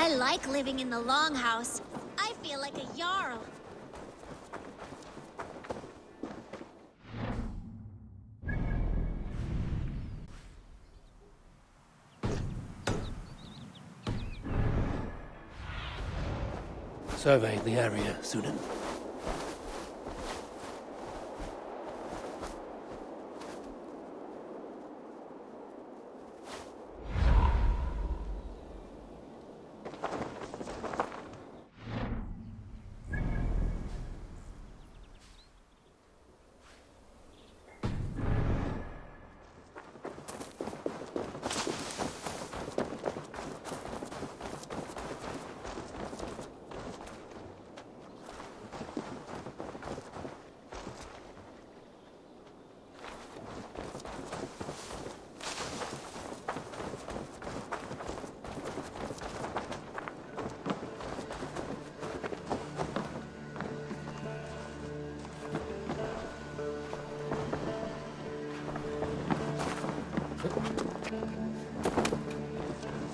I like living in the longhouse. I feel like a jarl. Survey the area, Sudan.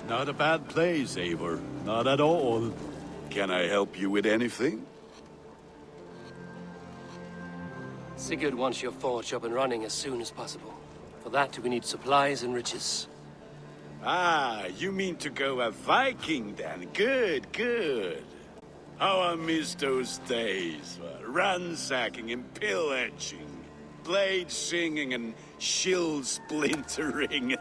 Not a bad place, Eivor. Not at all. Can I help you with anything? Sigurd wants your forge up and running as soon as possible. For that, we need supplies and riches. Ah, you mean to go a Viking then? Good, good. How I miss those days. Ransacking and pillaging. Blade singing and shield splintering.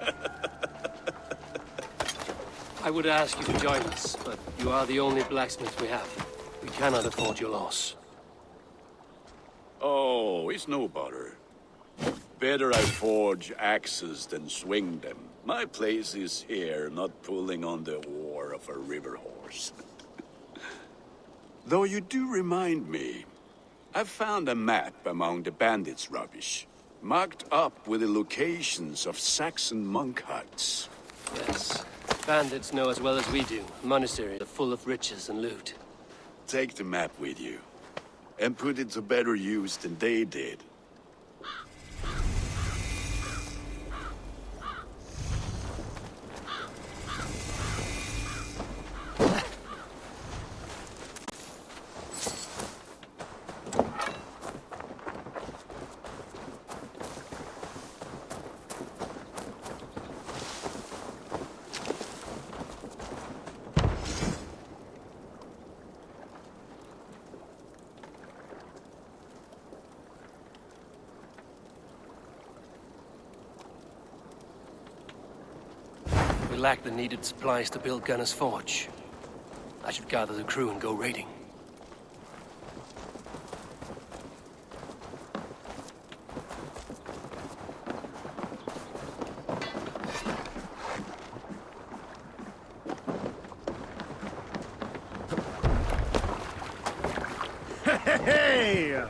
I would ask you to join us, but you are the only blacksmith we have. We cannot afford your loss. Oh, it's no bother. Better I forge axes than swing them. My place is here, not pulling on the oar of a river horse. Though you do remind me, I've found a map among the bandits' rubbish, marked up with the locations of Saxon monk huts. Yes. Bandits know as well as we do. Monasteries are full of riches and loot. Take the map with you, and put it to better use than they did. We lack the needed supplies to build Gunner's Forge. I should gather the crew and go raiding. Hey!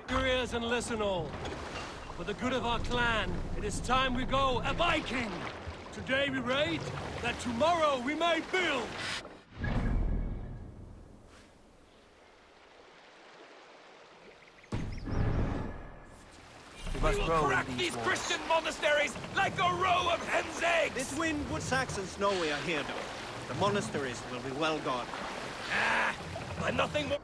Your ears and listen all. For the good of our clan, it is time we go a Viking! Today we raid, that tomorrow we may build! We must will crack these Christian monasteries like a row of hen's eggs! This wind would Saxons know we are here, though. The monasteries will be well guarded. Ah, I'm nothing more...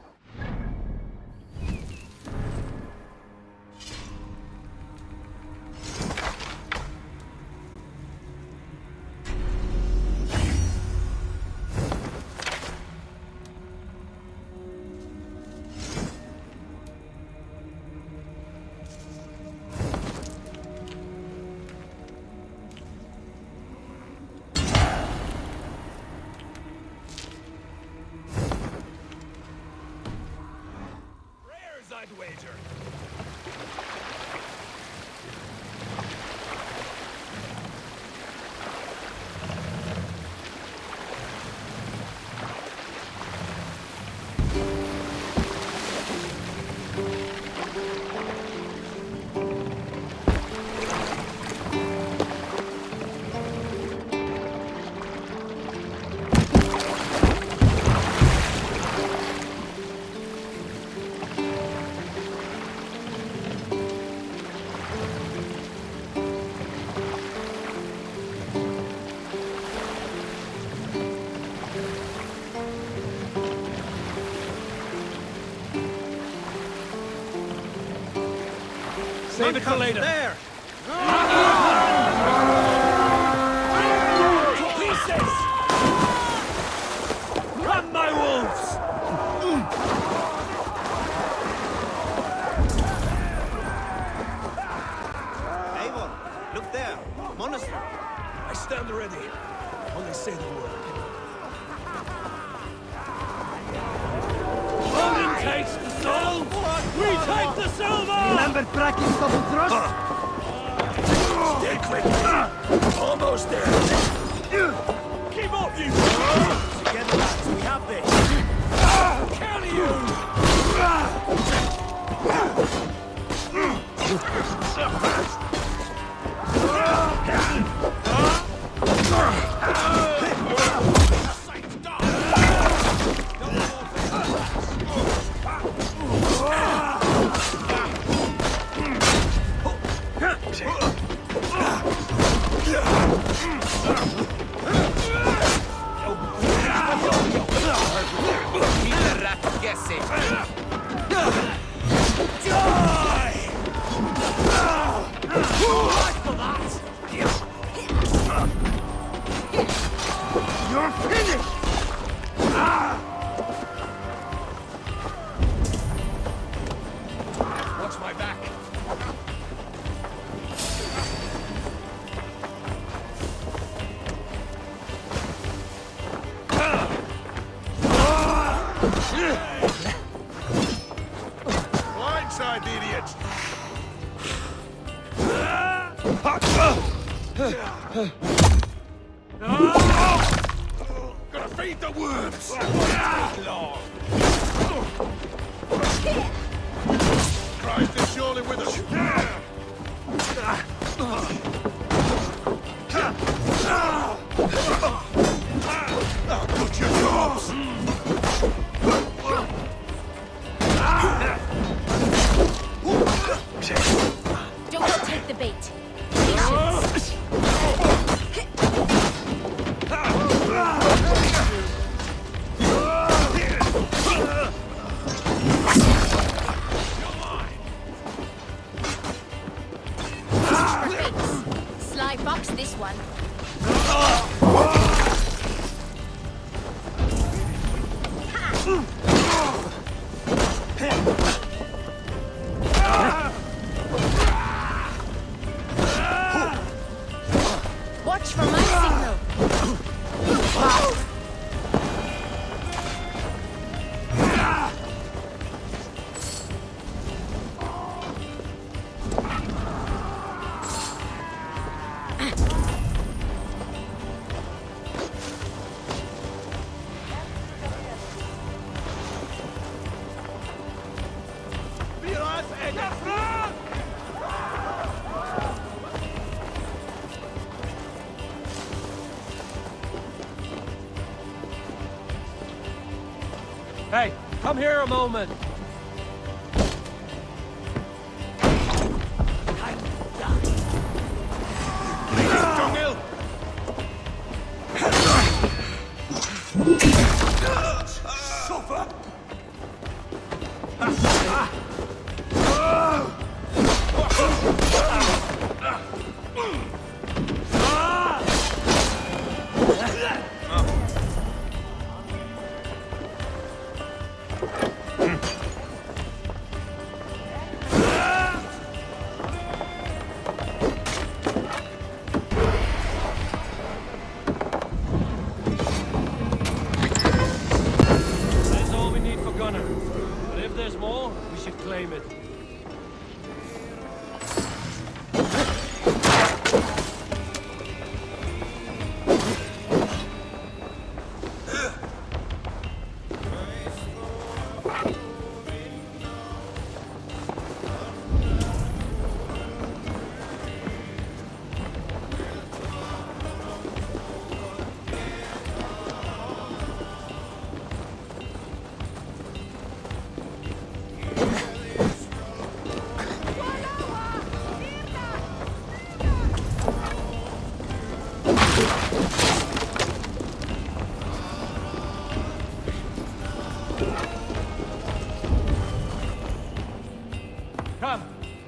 Save it for later. There! To pieces! Run, my wolves! Eivor, look there! Monastery! I stand ready. Only say the word. Odin takes the soul! We take the silver! Stay quick! Almost there! Keep up, you! Together, lads, we have this! Counter you! Keep the rat guessing. You're finished! Watch my back. Blindside, idiot! Gotta feed the worms! Christ is surely with us! Put your jobs! Don't take the bait. Patience. Sly fox this one. Watch for my signal. Hey, come here a moment. Dunghill! Suffer!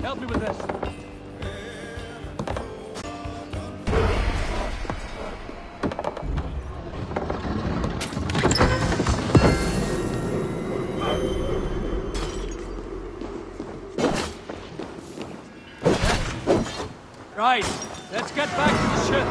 Help me with this. Right, let's get back to the ship.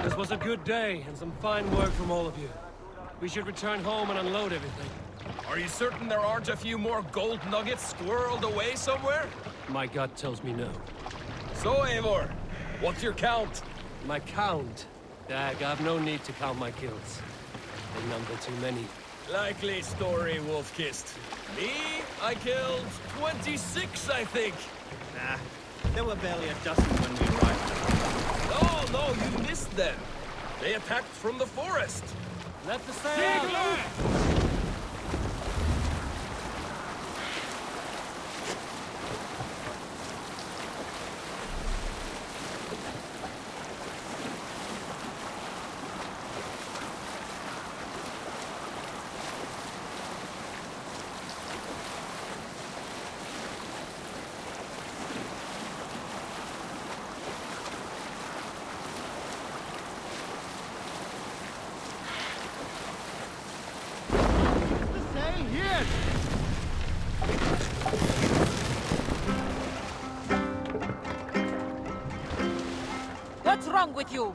This was a good day, and some fine work from all of you. We should return home and unload everything. Are you certain there aren't a few more gold nuggets squirreled away somewhere? My gut tells me no. So, Eivor, what's your count? My count? Dag, I've no need to count my kills. They number too many. Likely story, Wolf-Kissed. Me, I killed 26, I think. Nah, there were barely a dozen when we arrived. No, you missed them. They attacked from the forest. Let the sail out! What's wrong with you?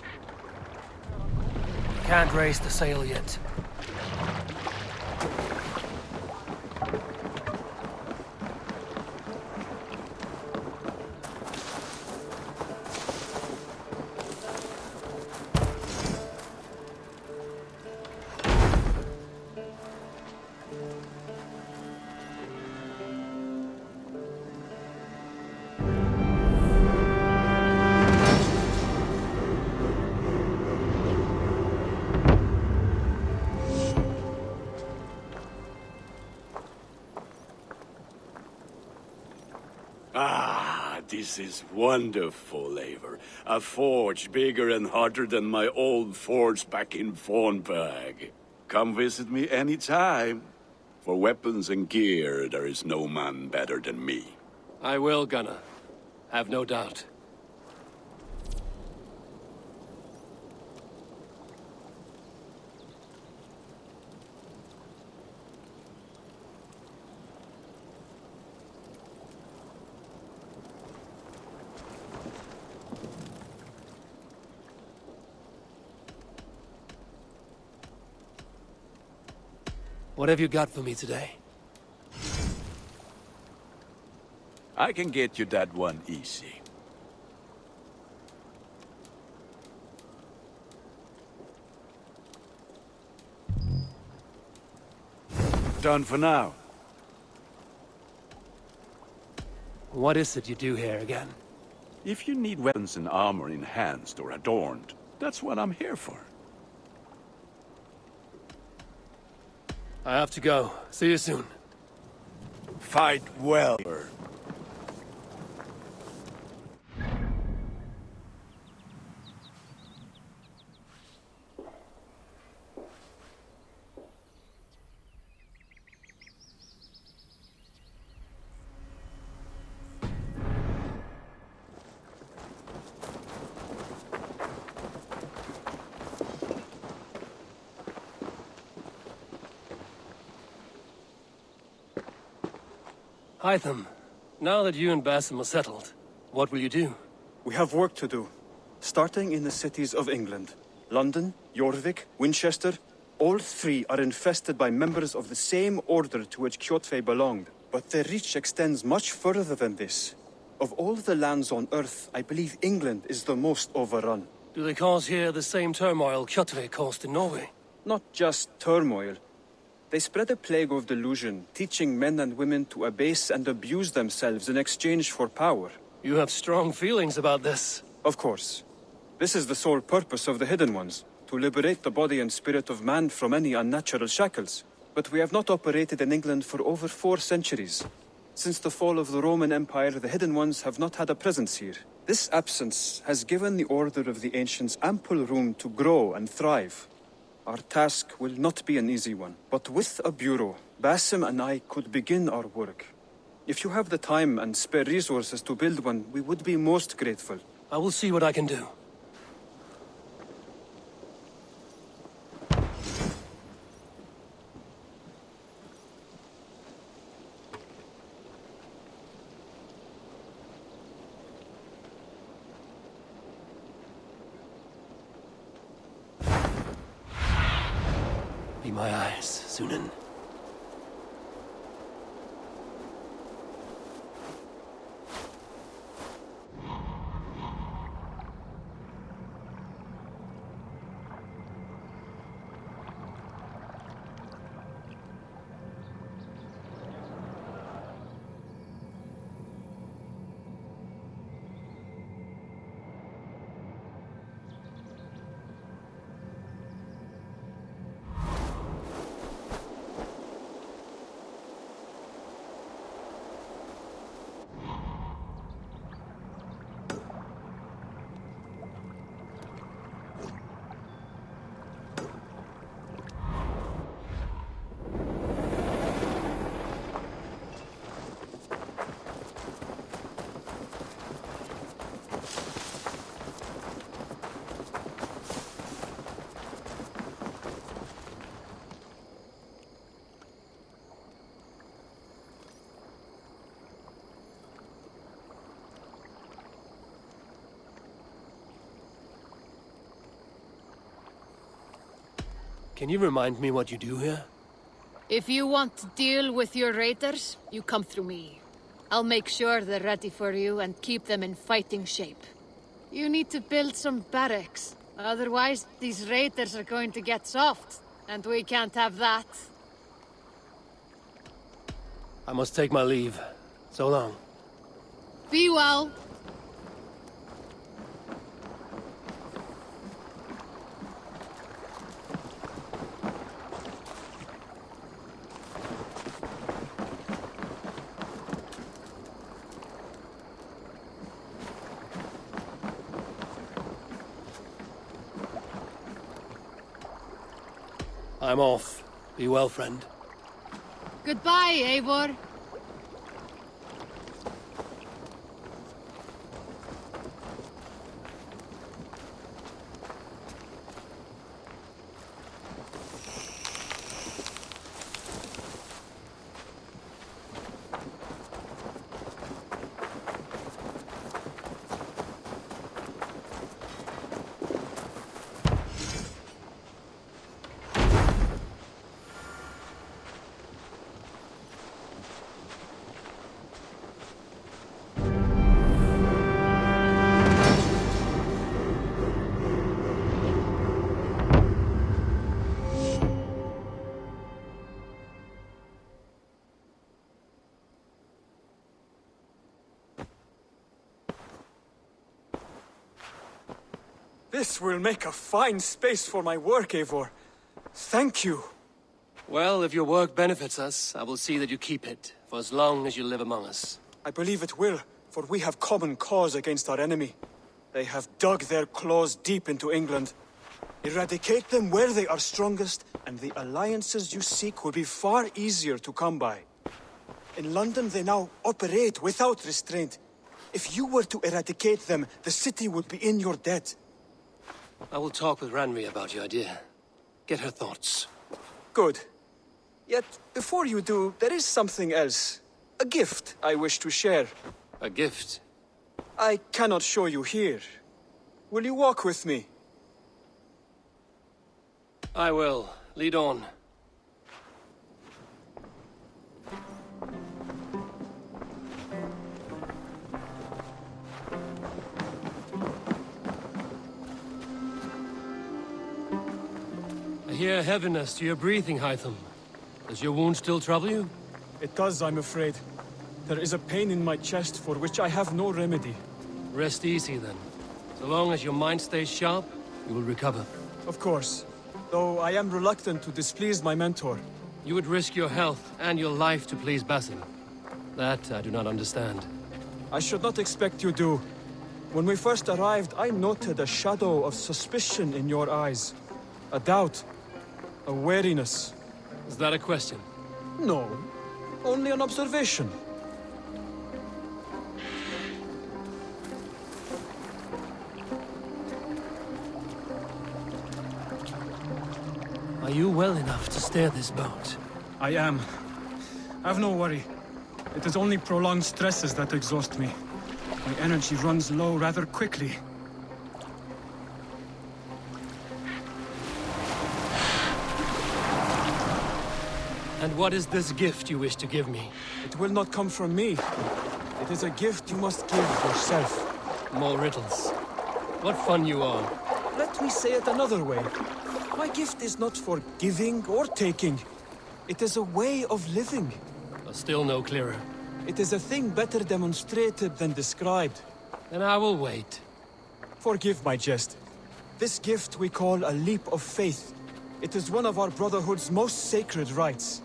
Can't raise the sail yet. Ah, this is wonderful, Eivor. A forge bigger and hotter than my old forge back in Vornberg. Come visit me anytime. For weapons and gear, there is no man better than me. I will, Gunnar. Have no doubt. What have you got for me today? I can get you that one easy. Done for now. What is it you do here again? If you need weapons and armor enhanced or adorned, that's what I'm here for. I have to go. See you soon. Fight well. Hytham, now that you and Basim are settled, what will you do? We have work to do. Starting in the cities of England. London, Jorvik, Winchester, all three are infested by members of the same order to which Kjotve belonged. But their reach extends much further than this. Of all the lands on Earth, I believe England is the most overrun. Do they cause here the same turmoil Kjotve caused in Norway? Not just turmoil. They spread a plague of delusion, teaching men and women to abase and abuse themselves in exchange for power. You have strong feelings about this. Of course. This is the sole purpose of the Hidden Ones, to liberate the body and spirit of man from any unnatural shackles. But we have not operated in England for over 4 centuries. Since the fall of the Roman Empire, the Hidden Ones have not had a presence here. This absence has given the Order of the Ancients ample room to grow and thrive. Our task will not be an easy one, but with a bureau, Basim and I could begin our work. If you have the time and spare resources to build one, we would be most grateful. I will see what I can do. Be my eyes, Sunan. Can you remind me what you do here? If you want to deal with your raiders, you come through me. I'll make sure they're ready for you and keep them in fighting shape. You need to build some barracks. Otherwise, these raiders are going to get soft. And we can't have that. I must take my leave. So long. Be well. I'm off. Be well, friend. Goodbye, Eivor. This will make a fine space for my work, Eivor. Thank you. Well, if your work benefits us, I will see that you keep it, for as long as you live among us. I believe it will, for we have common cause against our enemy. They have dug their claws deep into England. Eradicate them where they are strongest, and the alliances you seek will be far easier to come by. In London, they now operate without restraint. If you were to eradicate them, the city would be in your debt. I will talk with Ranri about your idea. Get her thoughts. Good. Yet, before you do, there is something else. A gift I wish to share. A gift? I cannot show you here. Will you walk with me? I will. Lead on. I hear heaviness to your breathing, Hytham. Does your wound still trouble you? It does, I'm afraid. There is a pain in my chest for which I have no remedy. Rest easy, then. So long as your mind stays sharp, you will recover. Of course. Though I am reluctant to displease my mentor. You would risk your health and your life to please Basim. That I do not understand. I should not expect you do. When we first arrived, I noted a shadow of suspicion in your eyes. A doubt. A wariness. Is that a question? No. Only an observation. Are you well enough to steer this boat? I am. Have no worry. It is only prolonged stresses that exhaust me. My energy runs low rather quickly. And what is this gift you wish to give me? It will not come from me. It is a gift you must give yourself. More riddles. What fun you are. Let me say it another way. My gift is not for giving or taking. It is a way of living. Still no clearer. It is a thing better demonstrated than described. Then I will wait. Forgive my jest. This gift we call a leap of faith. It is one of our Brotherhood's most sacred rites.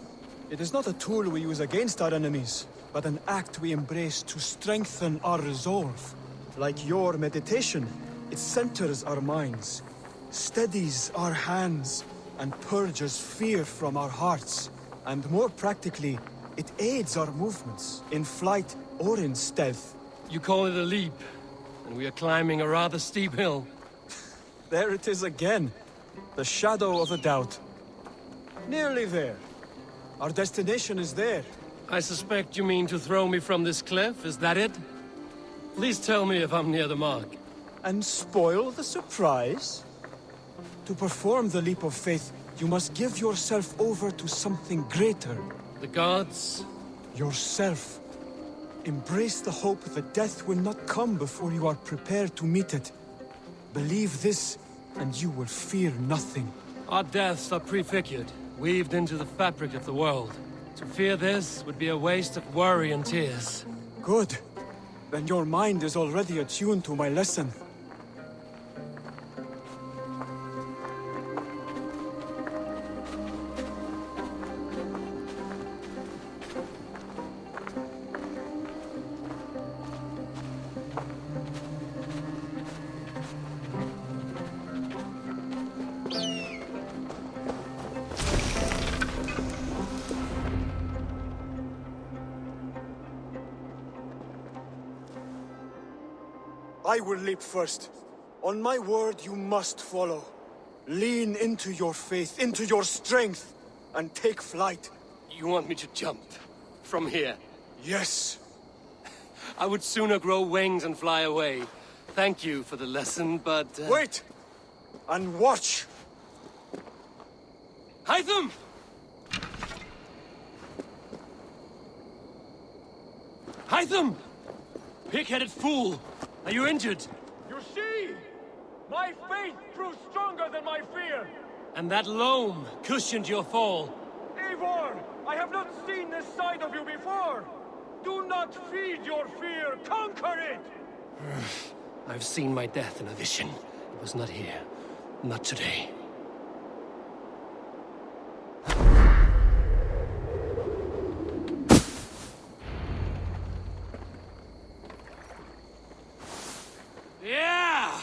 It is not a tool we use against our enemies, but an act we embrace to strengthen our resolve. Like your meditation, it centers our minds, steadies our hands, and purges fear from our hearts. And more practically, it aids our movements, in flight or in stealth. You call it a leap, and we are climbing a rather steep hill. There it is again. The shadow of a doubt. Nearly there. Our destination is there. I suspect you mean to throw me from this cliff, is that it? Please tell me if I'm near the mark. And spoil the surprise? To perform the leap of faith, You must give yourself over to something greater. The gods? Yourself. Embrace the hope that death will not come before you are prepared to meet it. Believe this, and you will fear nothing. Our deaths are prefigured, weaved into the fabric of the world. To fear this would be a waste of worry and tears. Good. Then your mind is already attuned to my lesson. I will leap first. On my word, you must follow. Lean into your faith, into your strength, and take flight. You want me to jump? From here? Yes. I would sooner grow wings and fly away. Thank you for the lesson, but... Wait! And watch! Hytham! Hytham! Pig-headed fool! Are you injured? You see? My faith proved stronger than my fear! And that loam cushioned your fall. Eivor, I have not seen this side of you before! Do not feed your fear, conquer it! I've seen my death in a vision. It was not here. Not today. Yeah!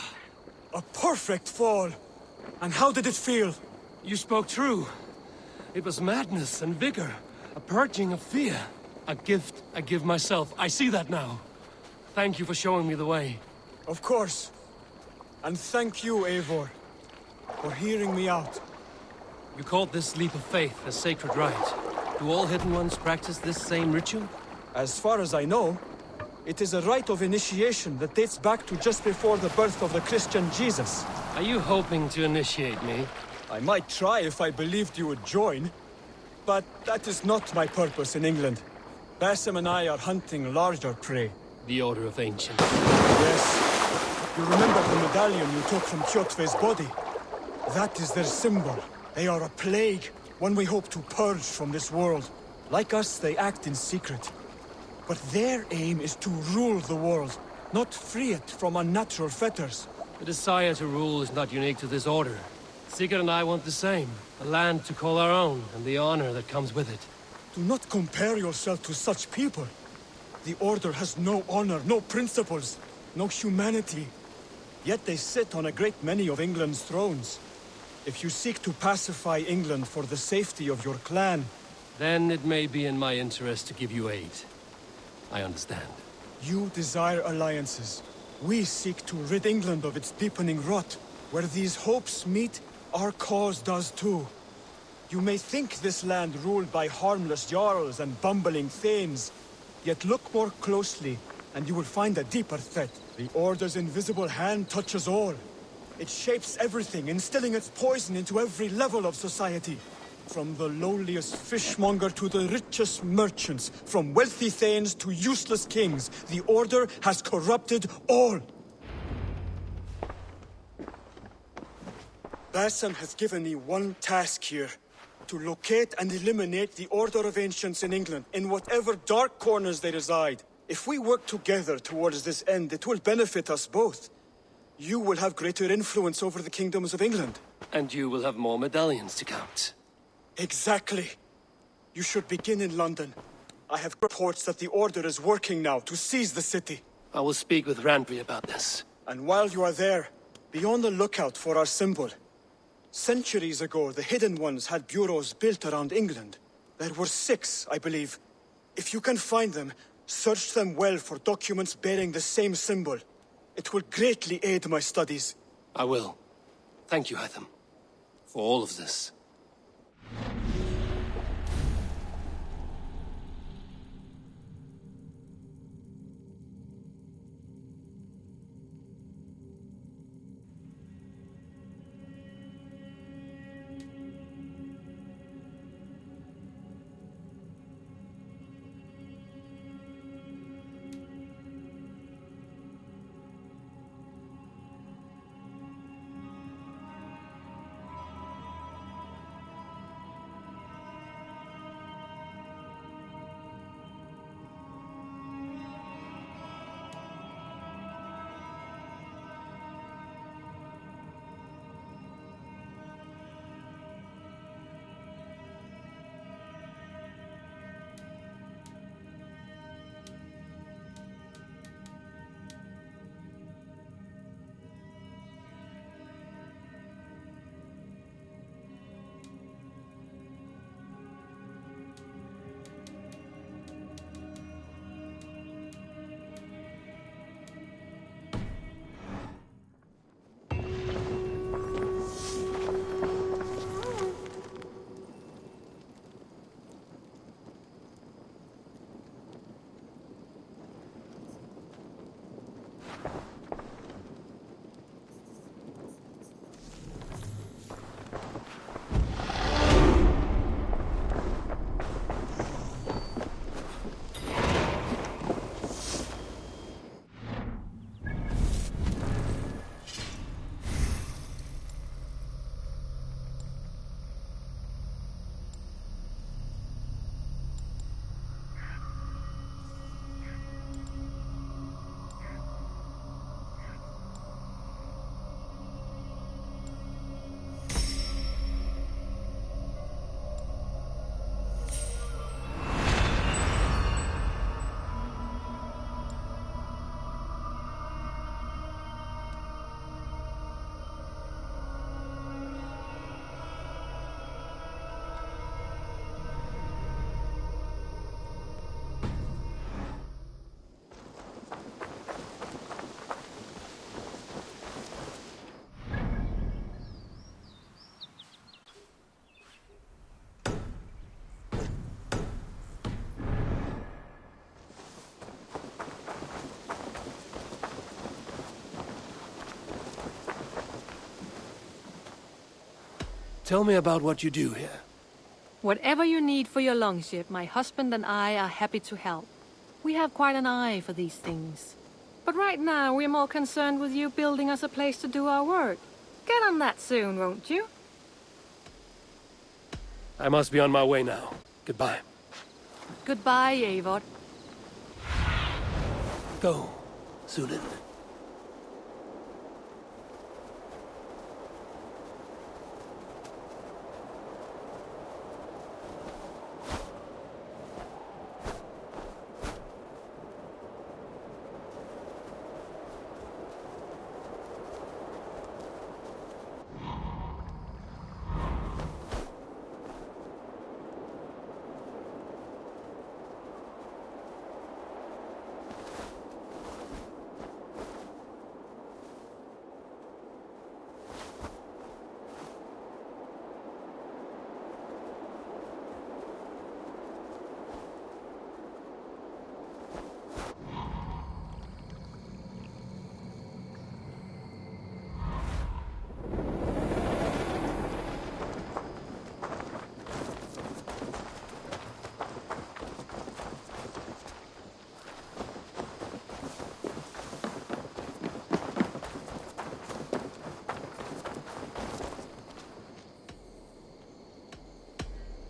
A perfect fall! And how did it feel? You spoke true. It was madness and vigor. A purging of fear. A gift I give myself. I see that now. Thank you for showing me the way. Of course. And thank you, Eivor, for hearing me out. You called this leap of faith a sacred rite. Do all Hidden Ones practice this same ritual? As far as I know, it is a rite of initiation that dates back to just before the birth of the Christian Jesus. Are you hoping to initiate me? I might try if I believed you would join, but that is not my purpose in England. Basim and I are hunting larger prey. The Order of Ancients. Yes. You remember the medallion you took from Kjotve's body? That is their symbol. They are a plague, one we hope to purge from this world. Like us, they act in secret. But their aim is to rule the world, not free it from unnatural fetters. The desire to rule is not unique to this order. Sigurd and I want the same. A land to call our own, and the honor that comes with it. Do not compare yourself to such people. The Order has no honor, no principles, no humanity. Yet they sit on a great many of England's thrones. If you seek to pacify England for the safety of your clan... Then it may be in my interest to give you aid. I understand. You desire alliances. We seek to rid England of its deepening rot. Where these hopes meet, our cause does too. You may think this land ruled by harmless jarls and bumbling thanes. Yet look more closely, and you will find a deeper threat. The Order's invisible hand touches all. It shapes everything, instilling its poison into every level of society. From the lowliest fishmonger to the richest merchants, from wealthy thanes to useless kings, the Order has corrupted all. Basim has given me one task here. To locate and eliminate the Order of Ancients in England, in whatever dark corners they reside. If we work together towards this end, it will benefit us both. You will have greater influence over the kingdoms of England. And you will have more medallions to count. Exactly. You should begin in London. I have reports that the Order is working now to seize the city. I will speak with Randvi about this. And while you are there, be on the lookout for our symbol. Centuries ago, the Hidden Ones had bureaus built around England. There were 6, I believe. If you can find them, search them well for documents bearing the same symbol. It will greatly aid my studies. I will. Thank you, Hytham, for all of this. Tell me about what you do here. Whatever you need for your longship, my husband and I are happy to help. We have quite an eye for these things. But right now, we're more concerned with you building us a place to do our work. Get on that soon, won't you? I must be on my way now. Goodbye. Goodbye, Eivor. Go, Sunan.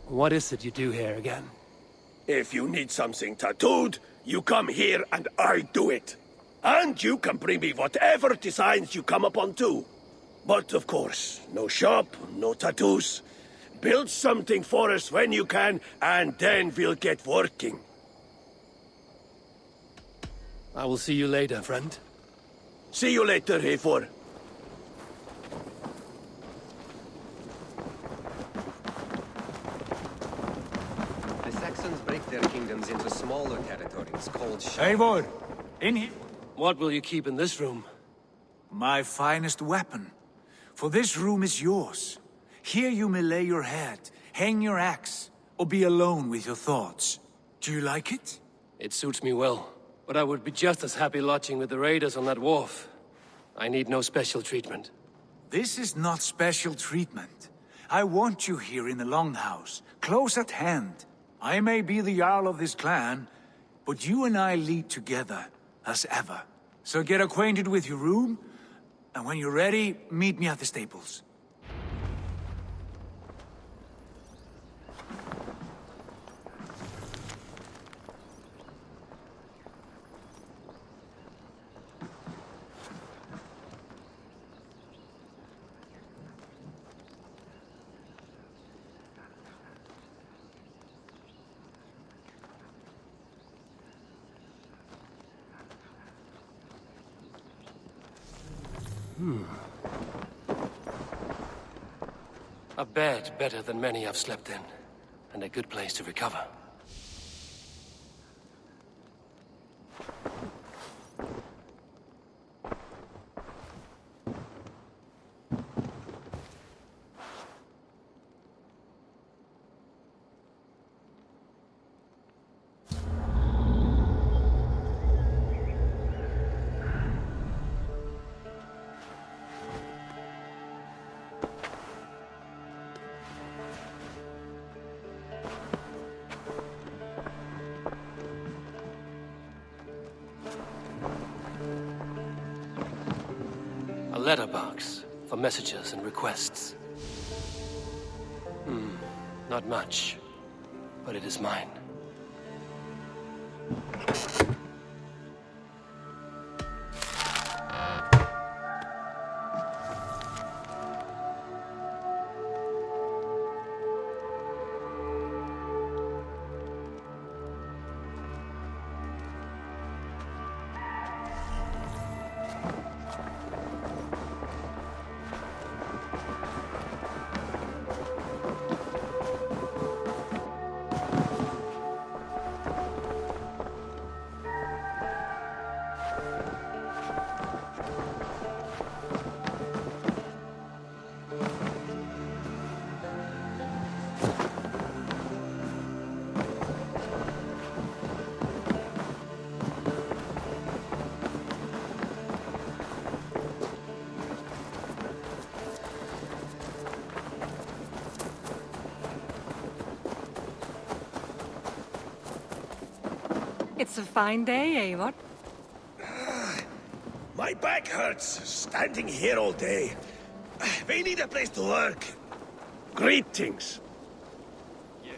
What is it you do here again? If you need something tattooed, you come here and I do it. And you can bring me whatever designs you come upon too. But of course, no shop, no tattoos. Build something for us when you can, and then we'll get working. I will see you later, friend. See you later, Eivor. The Saxons break their kingdoms into smaller territories called Eivor, in here. What will you keep in this room? My finest weapon. For this room is yours. Here you may lay your head, hang your axe, or be alone with your thoughts. Do you like it? It suits me well, but I would be just as happy lodging with the raiders on that wharf. I need no special treatment. This is not special treatment. I want you here in the Longhouse, close at hand. I may be the Jarl of this clan, but you and I lead together, as ever. So get acquainted with your room, and when you're ready, meet me at the stables. A bed better than many I've slept in, and a good place to recover. A letterbox for messages and requests. Not much, but it is mine. It's a fine day, Eivor. My back hurts, standing here all day. We need a place to work. Greetings. Yes,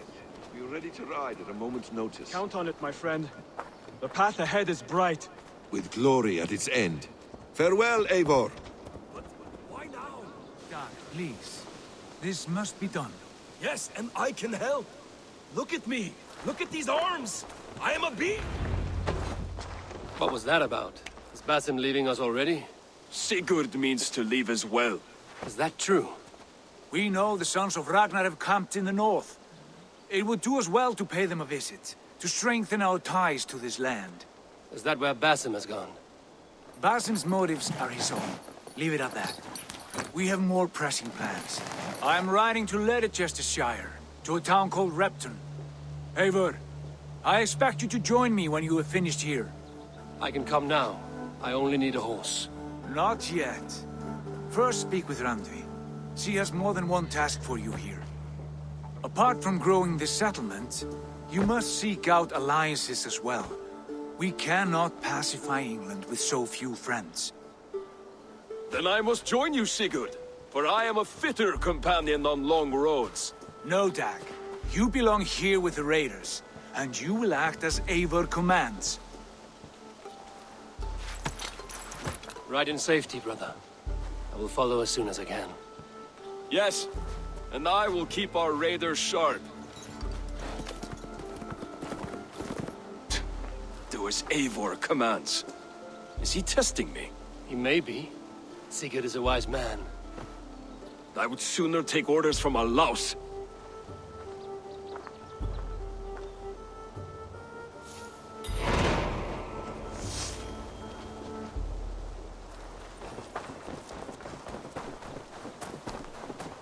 we're ready to ride at a moment's notice. Count on it, my friend. The path ahead is bright. With glory at its end. Farewell, Eivor. Why now? Dag, please. This must be done. Yes, and I can help. Look at me. Look at these arms. I am a bee. What was that about? Is Basim leaving us already? Sigurd means to leave as well. Is that true? We know the sons of Ragnar have camped in the north. It would do us well to pay them a visit, to strengthen our ties to this land. Is that where Basim has gone? Basim's motives are his own. Leave it at that. We have more pressing plans. I am riding to Leicestershire, to a town called Repton. Eivor, I expect you to join me when you have finished here. I can come now. I only need a horse. Not yet. First speak with Randvi. She has more than one task for you here. Apart from growing this settlement, you must seek out alliances as well. We cannot pacify England with so few friends. Then I must join you, Sigurd, for I am a fitter companion on long roads. No, Dag. You belong here with the raiders, and you will act as Eivor commands. Ride in safety, brother. I will follow as soon as I can. Yes, and I will keep our raiders sharp. Do as Eivor commands. Is he testing me? He may be. Sigurd is a wise man. I would sooner take orders from a louse.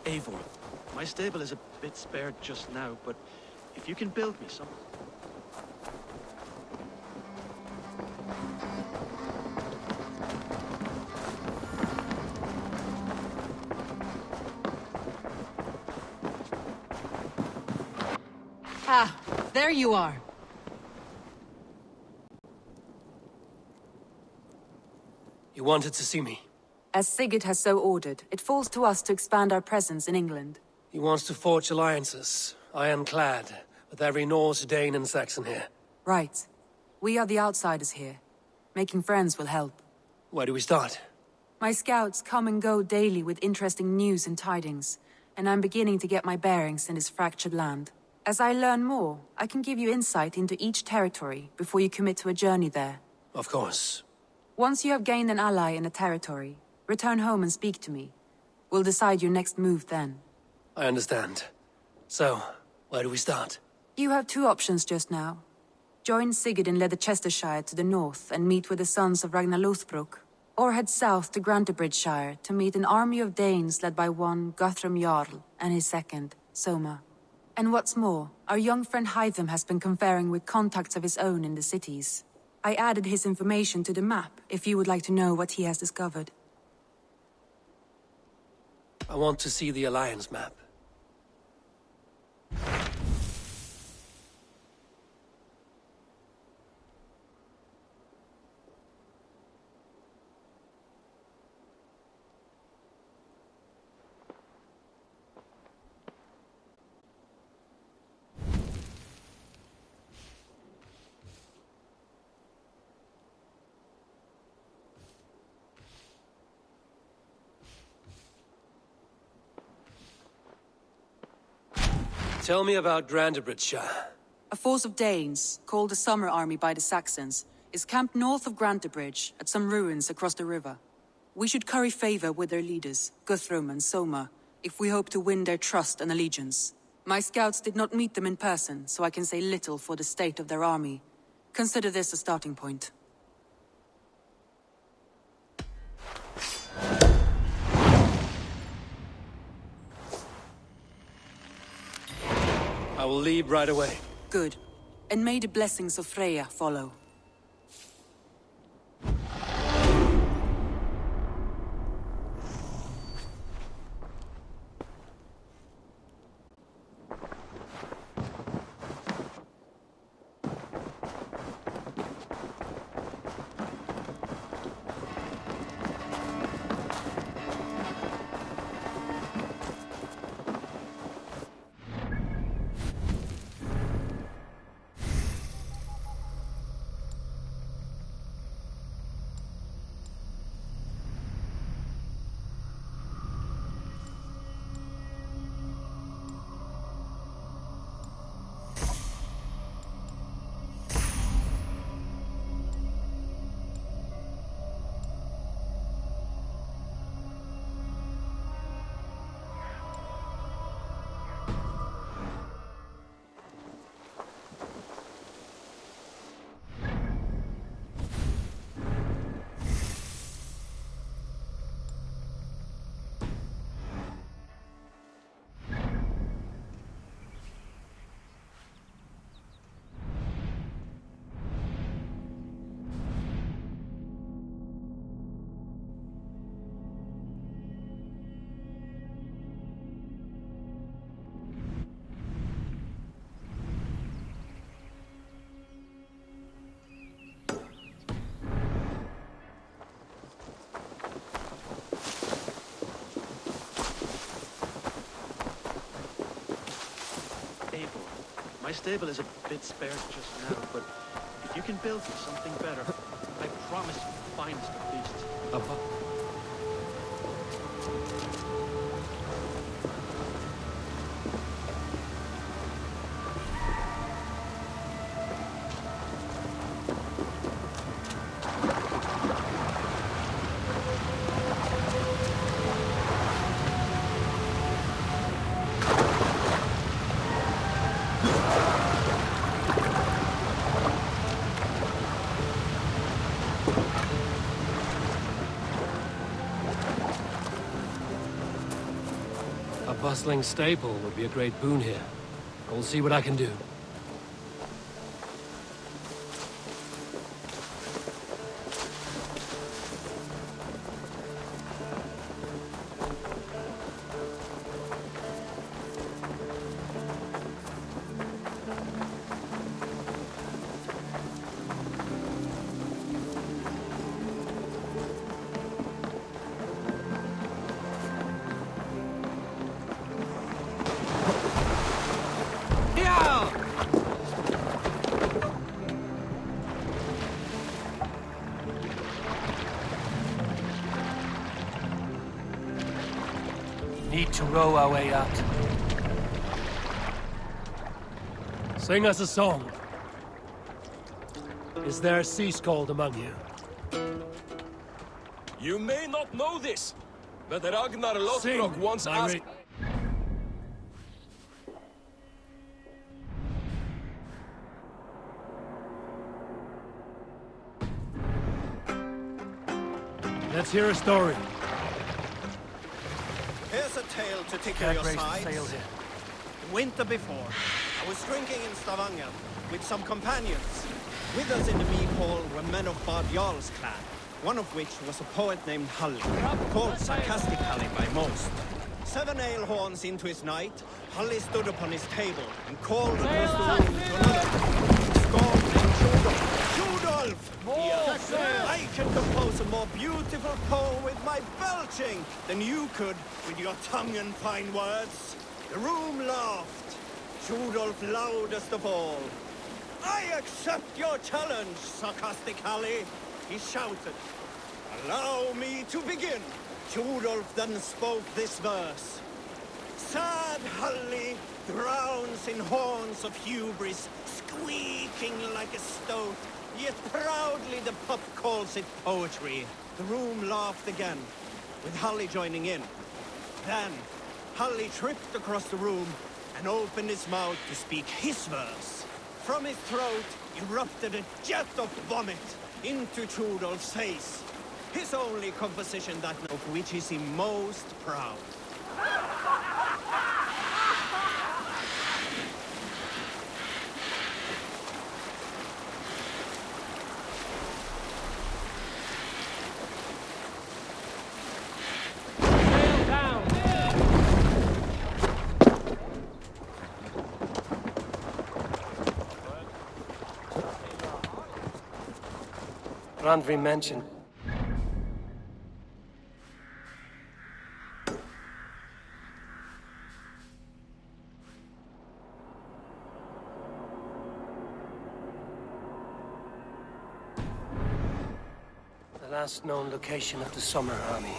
Eivor, my stable is a bit spared just now, but if you can build me some... Ah, there you are. You wanted to see me? As Sigurd has so ordered, it falls to us to expand our presence in England. He wants to forge alliances, ironclad, with every Norse, Dane and Saxon here. Right. We are the outsiders here. Making friends will help. Where do we start? My scouts come and go daily with interesting news and tidings, and I'm beginning to get my bearings in this fractured land. As I learn more, I can give you insight into each territory before you commit to a journey there. Of course. Once you have gained an ally in a territory, return home and speak to me. We'll decide your next move then. I understand. So, where do we start? You have two options just now. Join Sigurd in Leicestershire to the north and meet with the sons of Ragnar Lothbrok, or head south to Grantebridgeshire to meet an army of Danes led by one Guthrum Jarl and his second, Soma. And what's more, our young friend Hytham has been conferring with contacts of his own in the cities. I added his information to the map if you would like to know what he has discovered. I want to see the Alliance map. Tell me about Grantebridgeshire. A force of Danes, called the Summer Army by the Saxons, is camped north of Grantebridge at some ruins across the river. We should curry favor with their leaders, Guthrum and Soma, if we hope to win their trust and allegiance. My scouts did not meet them in person, so I can say little for the state of their army. Consider this a starting point. I will leave right away. Good. And may the blessings of Freya follow. My stable is a bit spare just now, but if you can build me something better, I promise you the finest of beasts. A bustling stable would be a great boon here. I'll see what I can do. Need to row our way out. Sing us a song. Is there a sea skald among you? You may not know this, but Ragnar Lothbrok once asked... Let's hear a story. Here's a tale to tickle Can't your raise the sides. sail here. The winter before, I was drinking in Stavanger with some companions. With us in the mead hall were men of Bard Jarl's clan, one of which was a poet named Halli, called Sarcastic Halli by most. 7 ale horns into his night, Halli stood upon his table and called across the room to another skald named Judolf. Judolf! I can compose a more beautiful poem with my belching than you could with your tongue and fine words. The room laughed. Judolf loudest of all. I accept your challenge, Sarcastic Halli, he shouted. Allow me to begin. Judolf then spoke this verse. Sad Halli drowns in horns of hubris, squeaking like a stoat, yet proudly the pup calls it poetry. The room laughed again, with Halli joining in. Then, Halli tripped across the room and opened his mouth to speak his verse. From his throat erupted a jet of vomit into Judolf's face. His only composition that night, of which is he most proud. Randvi mentioned. The last known location of the Summer Army.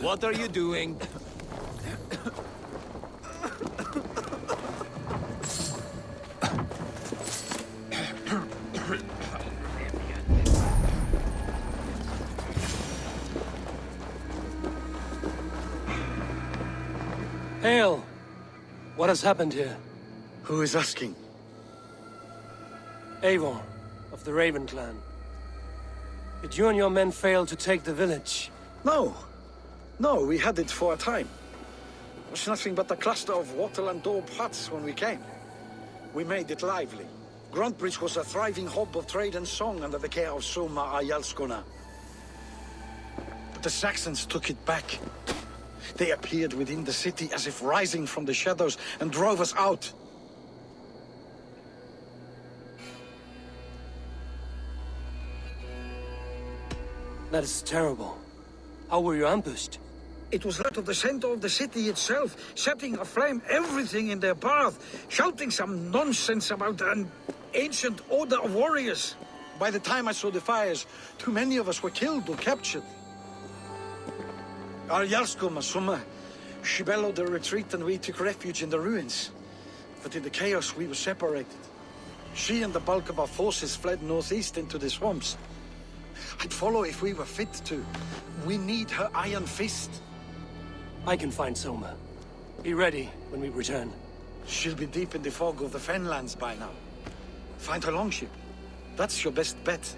What are you doing? Hail! What has happened here? Who is asking? Eivor, of the Raven clan. Did you and your men fail to take the village? No. No, we had it for a time. It was nothing but a cluster of wattle and daub huts when we came. We made it lively. Gruntbridge was a thriving hub of trade and song under the care of Soma Ayalskona. But the Saxons took it back. They appeared within the city as if rising from the shadows and drove us out. That is terrible. How were you ambushed? It was out of the center of the city itself, setting aflame everything in their path, shouting some nonsense about an ancient order of warriors. By the time I saw the fires, too many of us were killed or captured. Arjalsko Masuma, she bellowed a retreat and we took refuge in the ruins. But in the chaos we were separated. She and the bulk of our forces fled northeast into the swamps. I'd follow if we were fit to. We need her iron fist. I can find Soma. Be ready when we return. She'll be deep in the fog of the Fenlands by now. Find her longship. That's your best bet.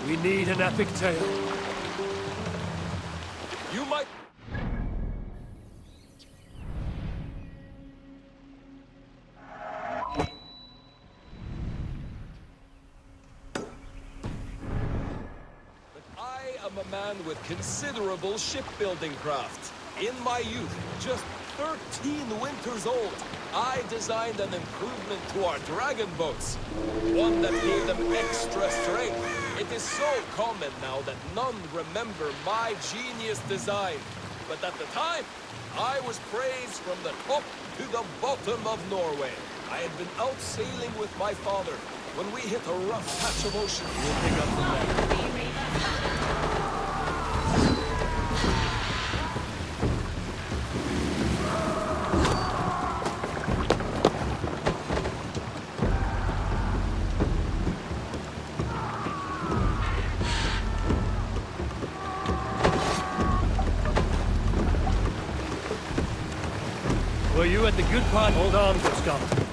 We need an epic tale. You might... I am a man with considerable shipbuilding craft. In my youth, just 13 winters old, I designed an improvement to our dragon boats. One that gave them extra strength. It is so common now that none remember my genius design. But at the time, I was praised from the top to the bottom of Norway. I had been out sailing with my father. When we hit a rough patch of ocean, we'll pick up from there. Were you at the good part? Hold on, Gustav.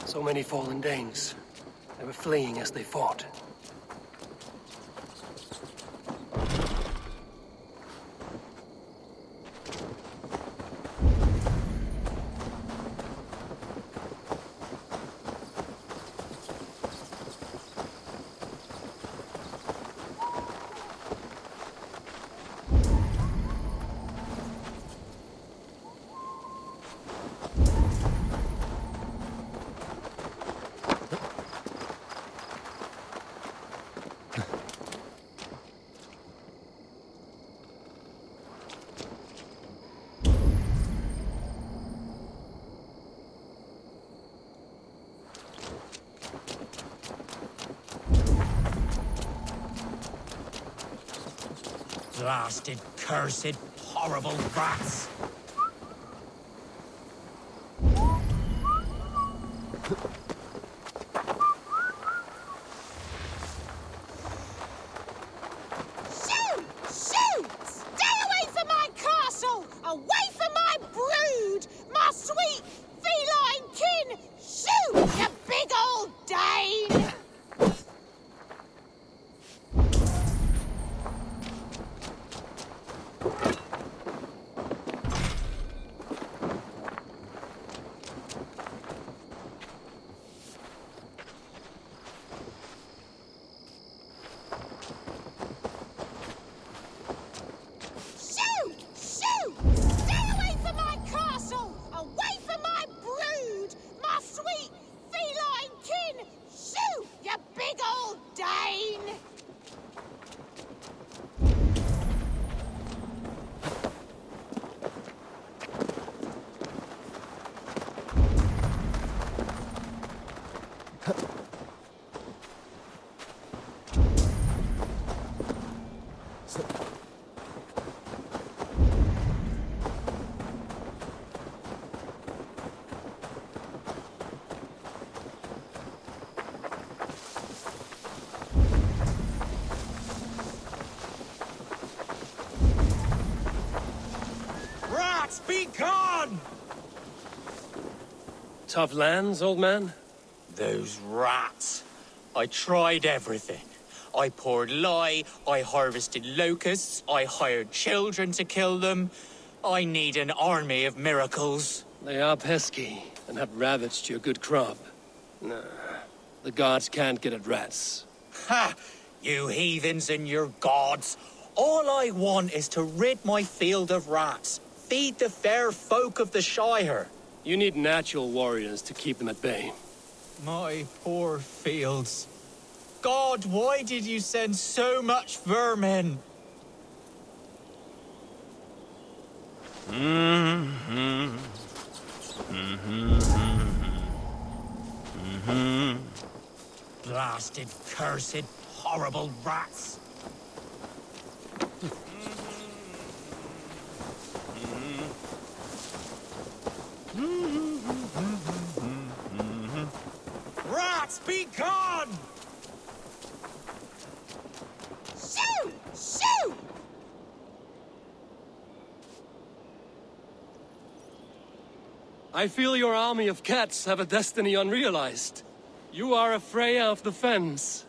So many fallen Danes. They were fleeing as they fought. Blasted, cursed, horrible rats! Shoo! Shoo! Stay away from my castle! Away from my brood! My sweet feline kin! Shoo! You big old Dane! Shoo! Shoo! Stay away from my castle! Away from my brood! My sweet feline kin! Shoo! You big old Dane! Rats, be gone! Tough lands, old man? Those rats. I tried everything. I poured lye, I harvested locusts, I hired children to kill them. I need an army of miracles. They are pesky and have ravaged your good crop. Nah, the gods can't get at rats. Ha! You heathens and your gods. All I want is to rid my field of rats. Feed the fair folk of the Shire. You need natural warriors to keep them at bay. My poor fields. God, why did you send so much vermin? Blasted, cursed, horrible rats. Rats, be gone! Shoo! Shoo! I feel your army of cats have a destiny unrealized. You are a Freya of the Fens.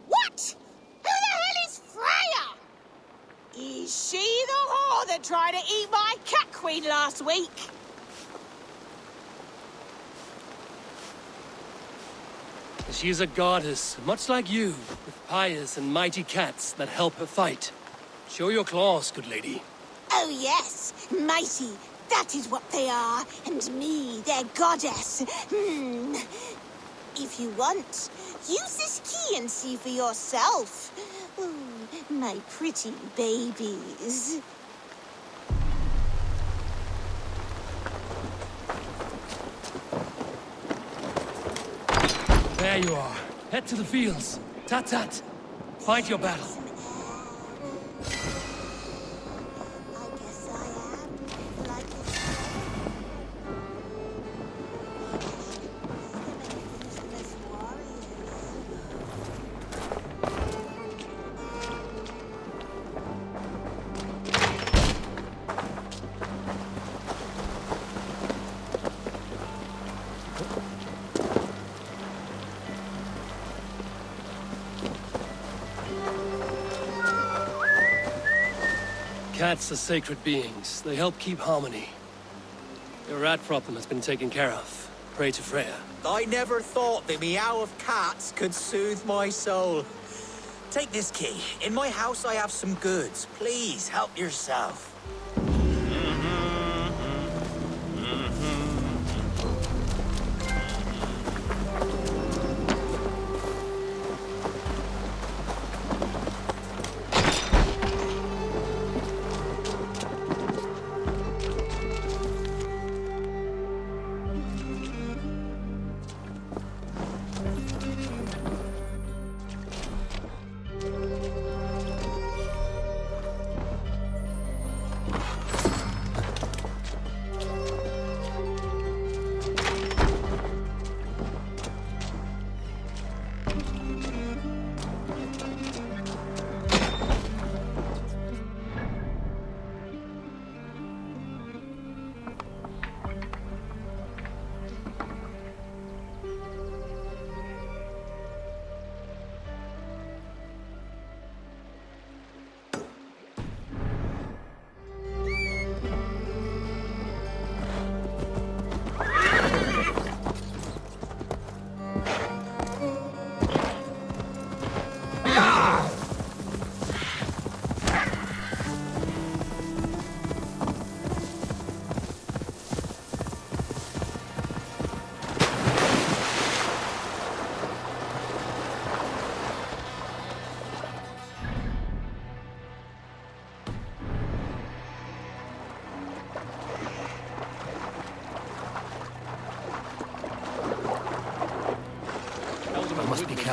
What? Who the hell is Freya? Is she the whore that tried to eat my cat queen last week? She is a goddess, much like you, with pious and mighty cats that help her fight. Show your claws, good lady. Oh yes, mighty. That is what they are, and me, their goddess. If you want, use this key and see for yourself. Ooh, my pretty babies. There you are. Head to the fields. Tat-tat. Fight your battle. Cats are sacred beings. They help keep harmony. Your rat problem has been taken care of. Pray to Freya. I never thought the meow of cats could soothe my soul. Take this key. In my house I have some goods. Please help yourself.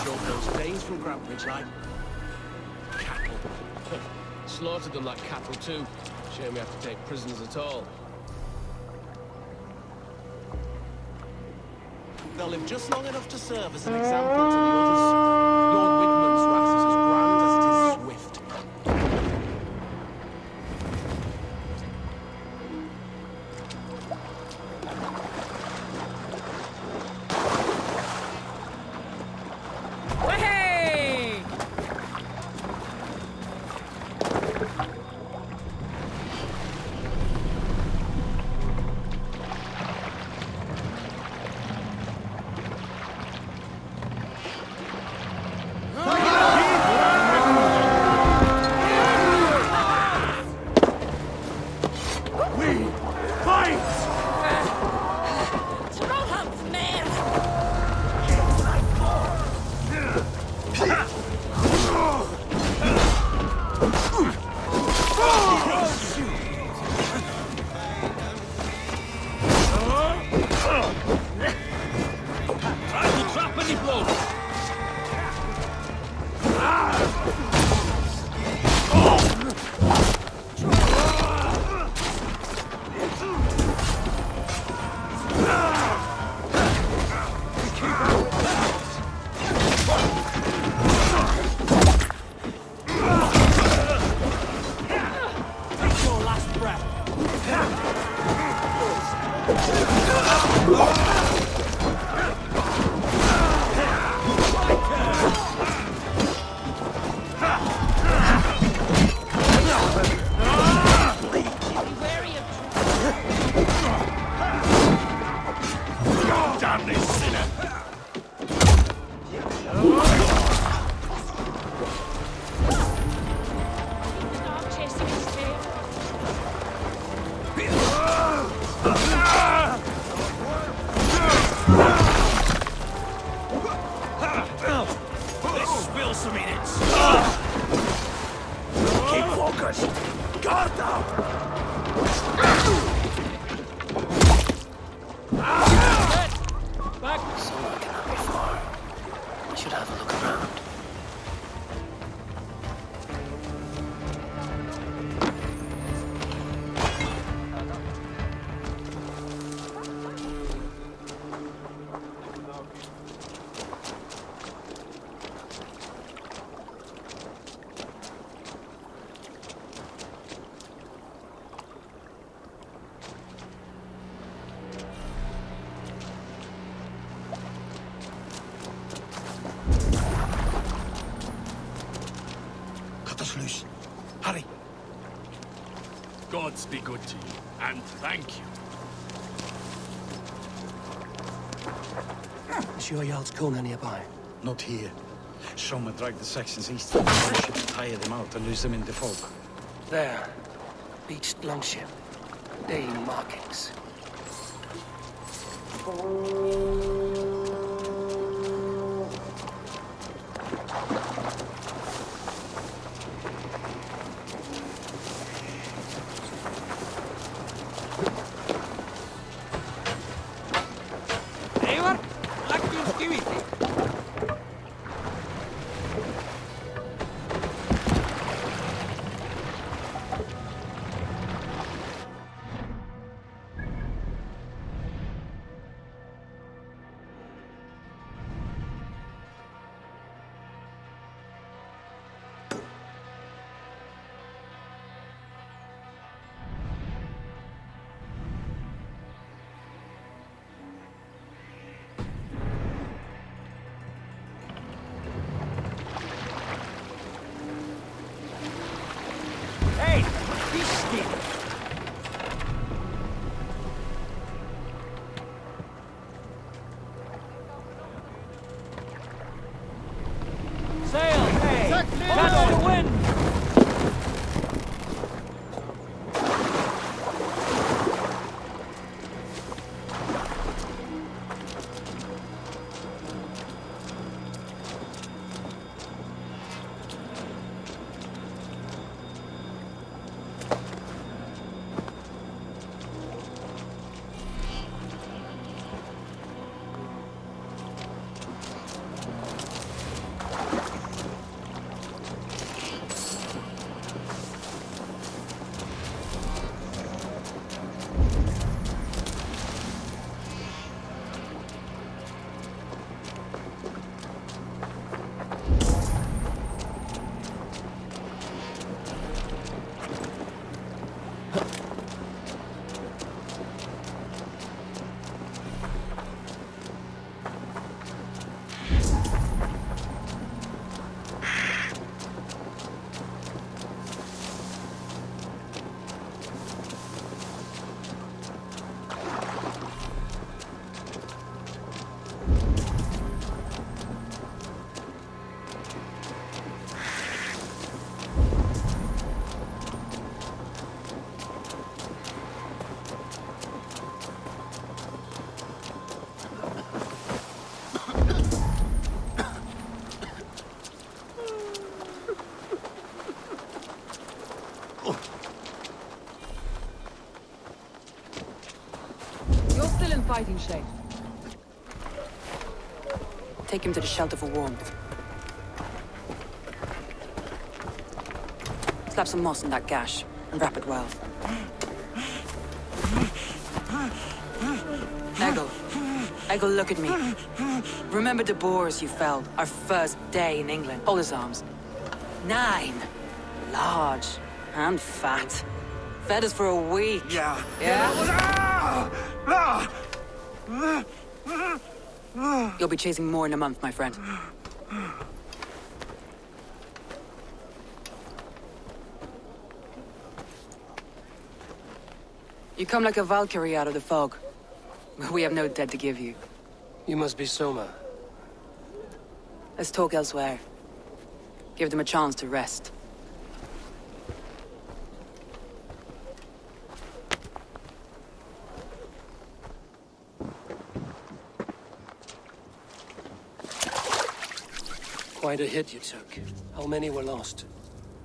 drove those days from Grantbridge like cattle. Slaughtered them like cattle too. Shame we have to take prisoners at all. They'll live just long enough to serve as an example to the others. Lord Wigmund's wrath is as grand as it is swift. Hurry! Gods be good to you, and thank you. Is your Jarl's Kuna nearby? Not here. Someone dragged the Saxons east from the ship to tire them out and lose them in the fog. There. Beached longship. Dane markings. Eivor, lækkum skiviti. Hey, Fiski! Sail! Hey! Catch the wind! fighting shape. Take him to the shelter for warmth. Slap some moss in that gash, and wrap it well. Eggle, look at me. Remember the boars you felled, our first day in England? Hold his arms. 9. Large and fat. Fed us for a week. Yeah. You'll be chasing more in a month, my friend. You come like a Valkyrie out of the fog. We have no dead to give you. You must be Soma. Let's talk elsewhere. Give them a chance to rest. Quite a hit you took. How many were lost?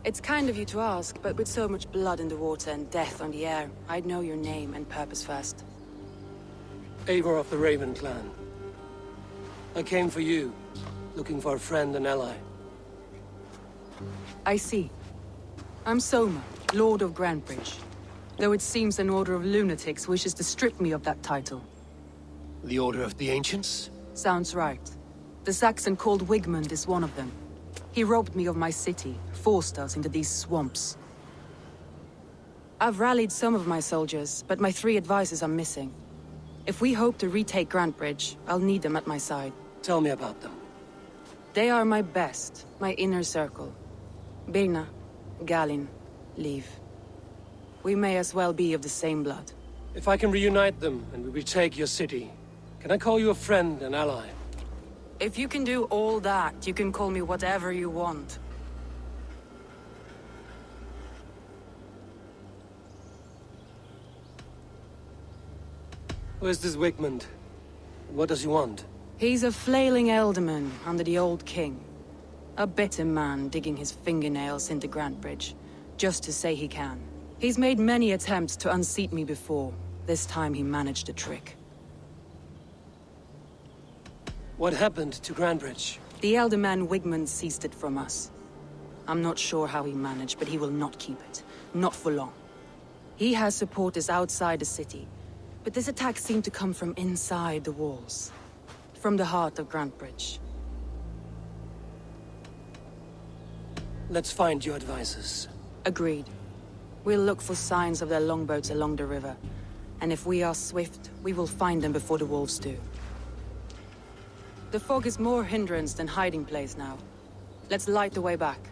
It's kind of you to ask, but with so much blood in the water and death on the air, I'd know your name and purpose first. Eivor of the Raven clan. I came for you, looking for a friend and ally. I see. I'm Soma, Lord of Grantebridge. Though it seems an order of lunatics wishes to strip me of that title. The Order of the Ancients? Sounds right. The Saxon called Wigmund is one of them. He robbed me of my city, forced us into these swamps. I've rallied some of my soldiers, but my 3 advisors are missing. If we hope to retake Grantebridge, I'll need them at my side. Tell me about them. They are my best, my inner circle. Birna, Galin, Liv. We may as well be of the same blood. If I can reunite them and we retake your city, can I call you a friend and ally? If you can do all that, you can call me whatever you want. Where's this Wigmund? What does he want? He's a flailing elderman under the old king. A bitter man digging his fingernails into Grantebridge, just to say he can. He's made many attempts to unseat me before. This time he managed a trick. What happened to Grantebridge? The elder man Wigmund seized it from us. I'm not sure how he managed, but he will not keep it. Not for long. He has supporters outside the city, but this attack seemed to come from inside the walls. From the heart of Grantebridge. Let's find your advisors. Agreed. We'll look for signs of their longboats along the river. And if we are swift, we will find them before the wolves do. The fog is more hindrance than hiding place now. Let's light the way back.